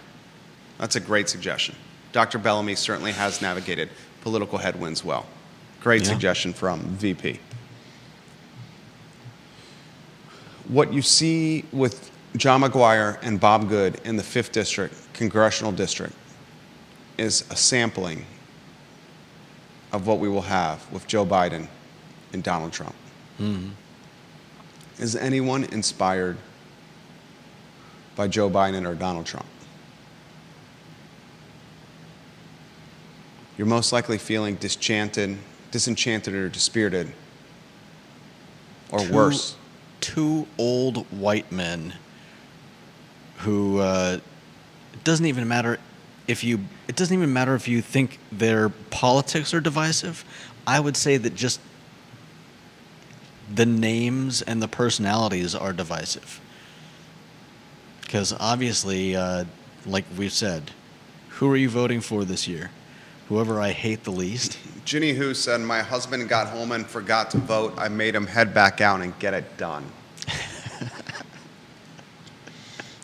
That's a great suggestion. Dr. Bellamy certainly has navigated political headwinds well. Great Yeah. suggestion from VP. What you see with John McGuire and Bob Good in the 5th District, Congressional District, is a sampling of what we will have with Joe Biden and Donald Trump. Mm-hmm. Is anyone inspired by Joe Biden or Donald Trump? You're most likely feeling disenchanted or dispirited, or worse. Two old white men who it doesn't even matter if you think their politics are divisive. I would say that just the names and the personalities are divisive. Because obviously, like we've said, who are you voting for this year? Whoever I hate the least. Ginny Who said, my husband got home and forgot to vote. I made him head back out and get it done.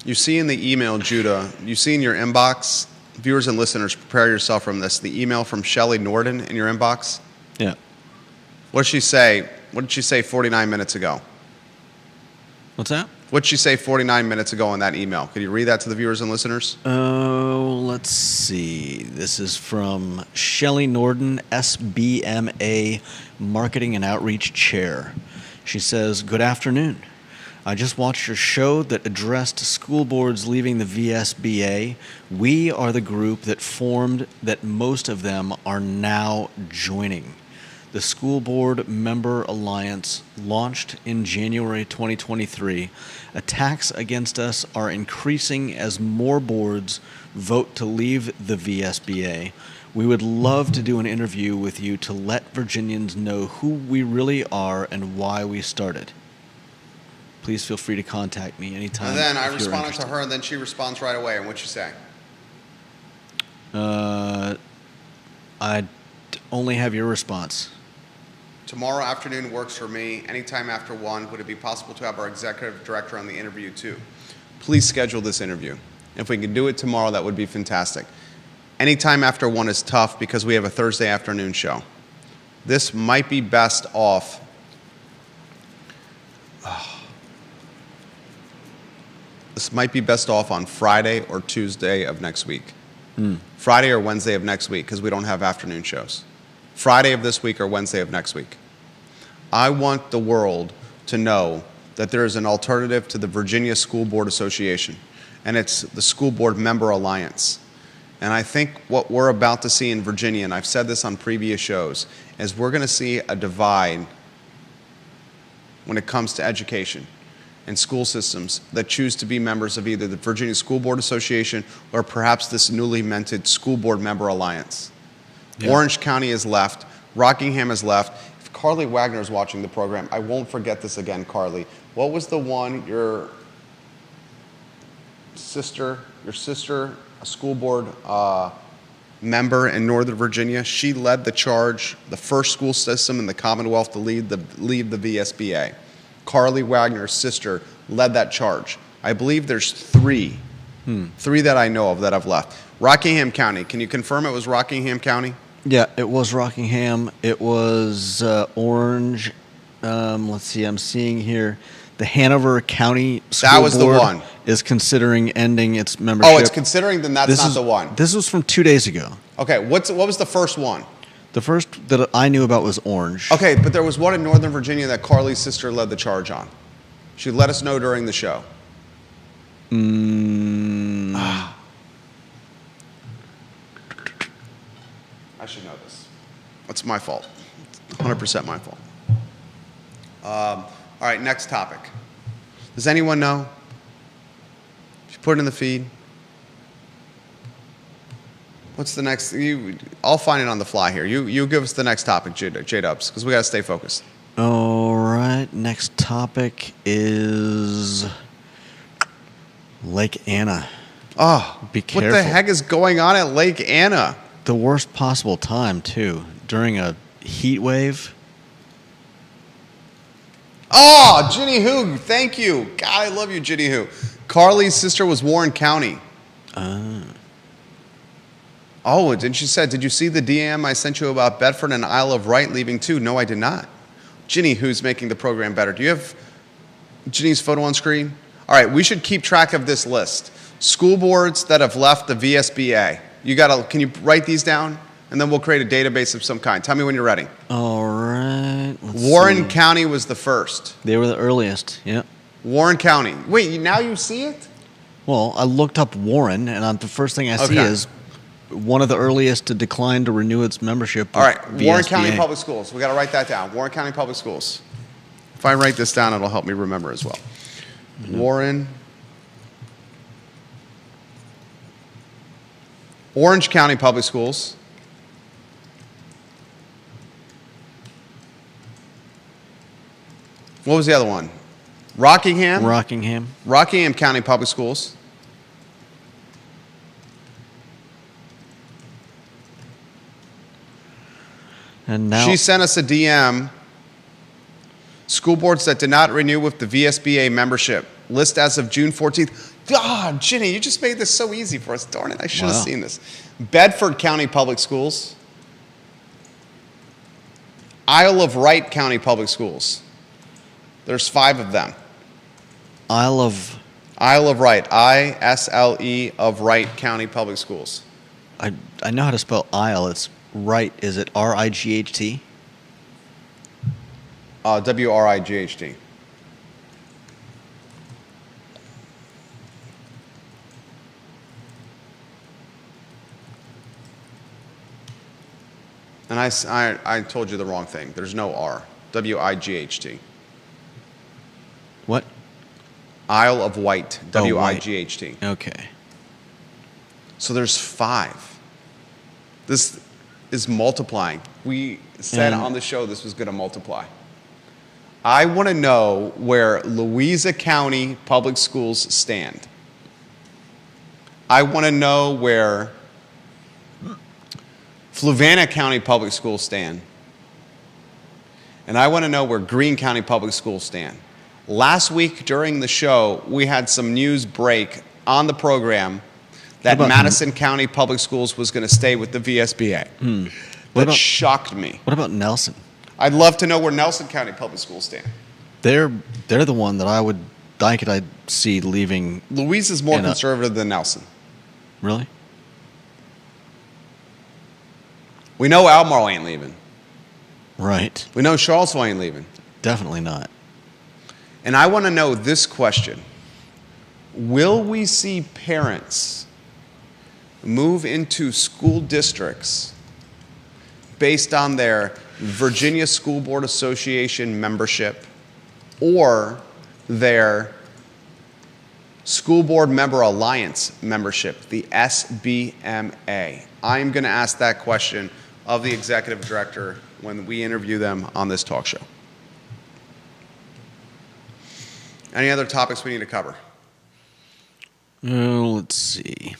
You see in the email, Judah, you see in your inbox, viewers and listeners, prepare yourself from this, the email from Shelley Norden in your inbox. Yeah. What did she say? What did she say 49 minutes ago? What's that? What did she say 49 minutes ago in that email? Could you read that to the viewers and listeners? Oh, let's see. This is from Shelley Norden, SBMA Marketing and Outreach Chair. She says, "Good afternoon. I just watched your show that addressed school boards leaving the VSBA. We are the group that formed that most of them are now joining. The School Board Member Alliance launched in January 2023. Attacks against us are increasing as more boards vote to leave the VSBA. We would love to do an interview with you to let Virginians know who we really are and why we started. Please feel free to contact me anytime." And then I if you're responded to interested." her, and then she responds right away. And what'd she say? I only have your response. Tomorrow afternoon works for me. Anytime after 1. Would it be possible to have our executive director on the interview too? Please schedule this interview. If we can do it tomorrow, that would be fantastic. Anytime after 1 is tough because we have a Thursday afternoon show. This might be best off. This might be best off on Friday or Tuesday of next week. Friday or Wednesday of next week, because we don't have afternoon shows. Friday of this week or Wednesday of next week. I want the world to know that there is an alternative to the Virginia School Board Association, and it's the School Board Member Alliance. And I think what we're about to see in Virginia, and I've said this on previous shows, is we're going to see a divide when it comes to education. and school systems that choose to be members of either the Virginia School Board Association or perhaps this newly minted School Board Member Alliance. Yeah. Orange County is left. Rockingham is left. If Carly Wagner is watching the program, I won't forget this again, Carly. What was the one your sister, a school board member in Northern Virginia, she led the charge, the first school system in the Commonwealth to leave the VSBA. Carly Wagner's sister led that charge. I believe there's three that I know of that have left. Rockingham County, can you confirm it was Rockingham County? Yeah, it was Rockingham. It was Orange. Let's see, I'm seeing here the Hanover County School That was the Board one. is considering ending its membership. Oh, it's considering, then that's not the one. This was from 2 days ago. Okay, what was the first one? The first that I knew about was Orange. Okay, but there was one in Northern Virginia that Carly's sister led the charge on. She let us know during the show. I should know this. That's my fault. 100% my fault. All right, next topic. Does anyone know? If you put it in the feed. What's the next? I'll find it on the fly here. You give us the next topic, J-Dubs, because we got to stay focused. All right, next topic is Lake Anna. Oh, Be what careful. the heck is going on at Lake Anna? The worst possible time, too, during a heat wave. Oh, Ginny Who, thank you. God, I love you, Ginny Who. Carly's sister was Warren County. Oh, and she said, did you see the DM I sent you about Bedford and Isle of Wight leaving too? No, I did not. Ginny, who's making the program better. Do you have Ginny's photo on screen? All right, we should keep track of this list. School boards that have left the VSBA. Can you write these down? And then we'll create a database of some kind. Tell me when you're ready. All right. Let's Warren see. County was the first. They were the earliest, yeah. Warren County. Wait, now you see it? Well, I looked up Warren, and the first thing I see Okay. is one of the earliest to decline to renew its membership. All right, with Warren VSBA. County Public Schools. We got to write that down. Warren County Public Schools. If I write this down, it'll help me remember as well. Warren. Orange County Public Schools. What was the other one? Rockingham. Rockingham. Rockingham County Public Schools. And now She sent us a DM. School boards that did not renew with the VSBA membership. List as of June 14th. God, Ginny, you just made this so easy for us. Darn it, I should have Wow. seen this. Bedford County Public Schools. Isle of Wight County Public Schools. There's 5 of them. Isle of Wight, I-S-L-E of Wight County Public Schools. I know how to spell Isle. It's right. Is it R-I-G-H-T? W-R-I-G-H-T. And I told you the wrong thing. There's no R. W-I-G-H-T. What? Isle of Wight. Oh, W-I-G-H-T. Okay. So there's 5. This is multiplying. We said And- on the show this was going to multiply. I want to know where Louisa County Public Schools stand. I want to know where Fluvanna County Public Schools stand. And I want to know where Greene County Public Schools stand. Last week during the show, we had some news break on the program that What about- Madison County Public Schools was going to stay with the VSBA. What That about- shocked me. What about Nelson? I'd love to know where Nelson County Public Schools stand. They're the one that I'd see leaving. Louise is more And, conservative than Nelson. Really? We know Albemarle ain't leaving. Right. We know Charlottesville ain't leaving. Definitely not. And I want to know this question. Will we see parents move into school districts based on their Virginia School Board Association membership or their School Board Member Alliance membership, the SBMA? I'm going to ask that question of the executive director when we interview them on this talk show. Any other topics we need to cover? Let's see.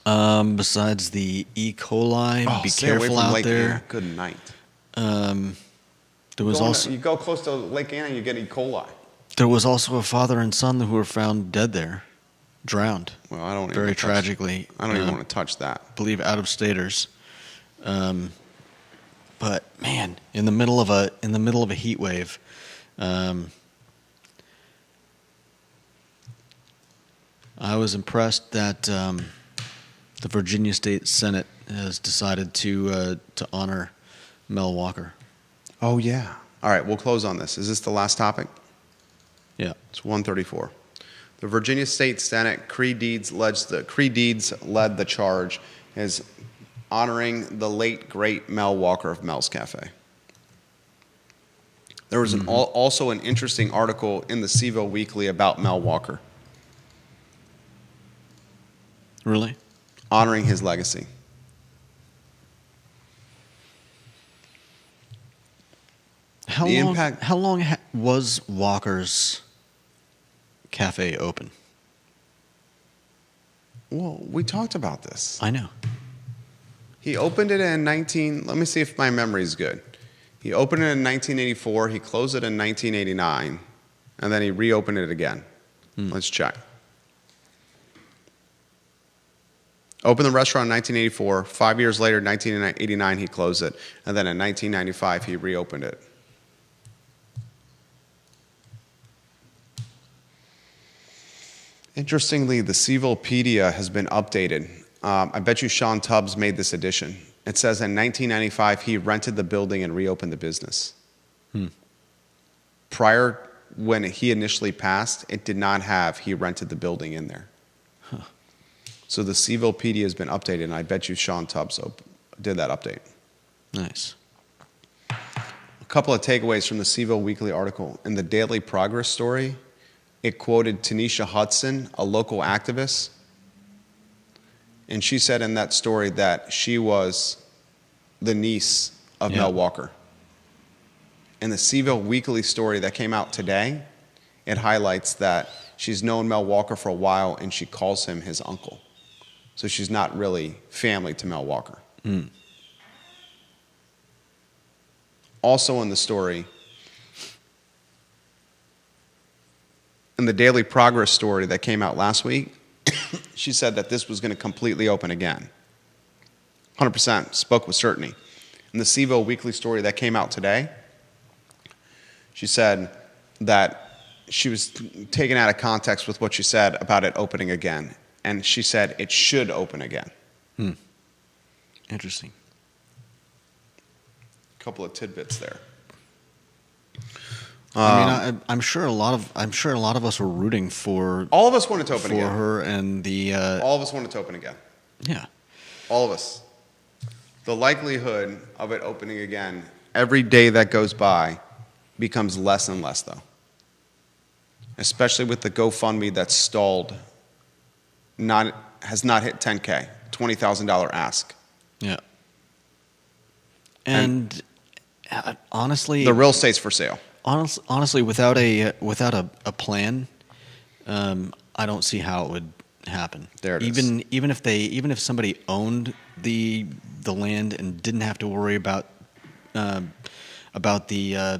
Besides the E. coli, be Stay away careful from out Lake there. Anna. Good night. There was also You go close to Lake Anna, you get E. coli. there was also a father and son who were found dead there, drowned. Well, I don't Very even touch- tragically. I don't even want to touch that. I believe out of staters. But man, in the middle of a heat wave, I was impressed that the Virginia State Senate has decided to honor Mel Walker. Oh, yeah. All right, we'll close on this. Is this the last topic? Yeah. It's 134. The Virginia State Senate, Cree Deeds led the charge as honoring the late, great Mel Walker of Mel's Cafe. There was also an interesting article in the Seville Weekly about Mel Walker, Really? honoring his legacy. How The long? impact- How long was Walker's Cafe open? Well, we talked about this. I know. He opened it in let me see if my memory's good. He opened it in 1984, he closed it in 1989, and then he reopened it again. Let's check. Opened the restaurant in 1984, 5 years later, 1989, he closed it, and then in 1995, he reopened it. Interestingly, the Sevillepedia has been updated. I bet you Sean Tubbs made this addition. It says in 1995, he rented the building and reopened the business. Prior, when he initially passed, it did not have he rented the building in there. So the Sevillepedia has been updated, and I bet you Sean Tubbs did that update. Nice. A couple of takeaways from the Seville Weekly article. In the Daily Progress story, it quoted Tanisha Hudson, a local activist, and she said in that story that she was the niece of Mel Walker. In the Seville Weekly story that came out today, it highlights that she's known Mel Walker for a while and she calls him his uncle. So she's not really family to Mel Walker. Also in the story, in the Daily Progress story that came out last week, she said that this was going to completely open again. 100%, spoke with certainty. In the Seville Weekly story that came out today, she said that she was taken out of context with what she said about it opening again. And she said it should open again. Interesting. A couple of tidbits there. I mean, I'm sure a lot of us were rooting for All of us want it to open for again. her and the All of us want it to open again. yeah. All of us. The likelihood of it opening again every day that goes by becomes less and less, though. Especially with the GoFundMe that's stalled, has not hit 10K, $20,000 ask. Yeah. And honestly, The real estate's for sale. honestly, without a plan, I don't see how it would happen. There it is. Even if somebody owned the land and didn't have to worry about the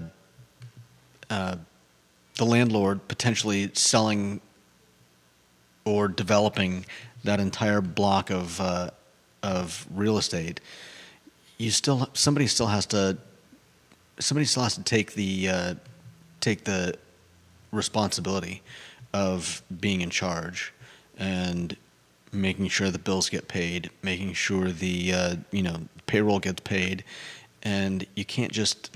landlord potentially selling or developing that entire block of real estate, somebody still has to take the responsibility of being in charge and making sure the bills get paid, making sure the payroll gets paid, and you can't just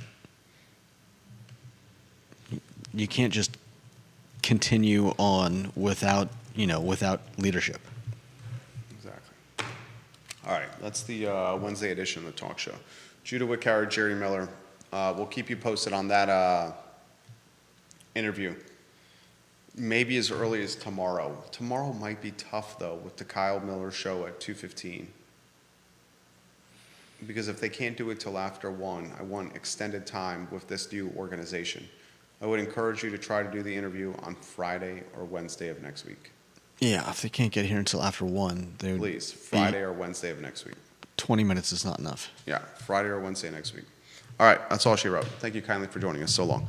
continue on without leadership. Exactly. All right, that's the Wednesday edition of the talk show. Judah Wickhauer, Jerry Miller. We'll keep you posted on that interview. Maybe as early as tomorrow. Tomorrow might be tough, though, with the Kyle Miller show at 2:15. Because if they can't do it till after 1, I want extended time with this new organization. I would encourage you to try to do the interview on Friday or Wednesday of next week. Yeah, if they can't get here until after 1, they would Please, Friday or Wednesday of next week. 20 minutes is not enough. Yeah, Friday or Wednesday next week. All right, that's all she wrote. Thank you kindly for joining us so long.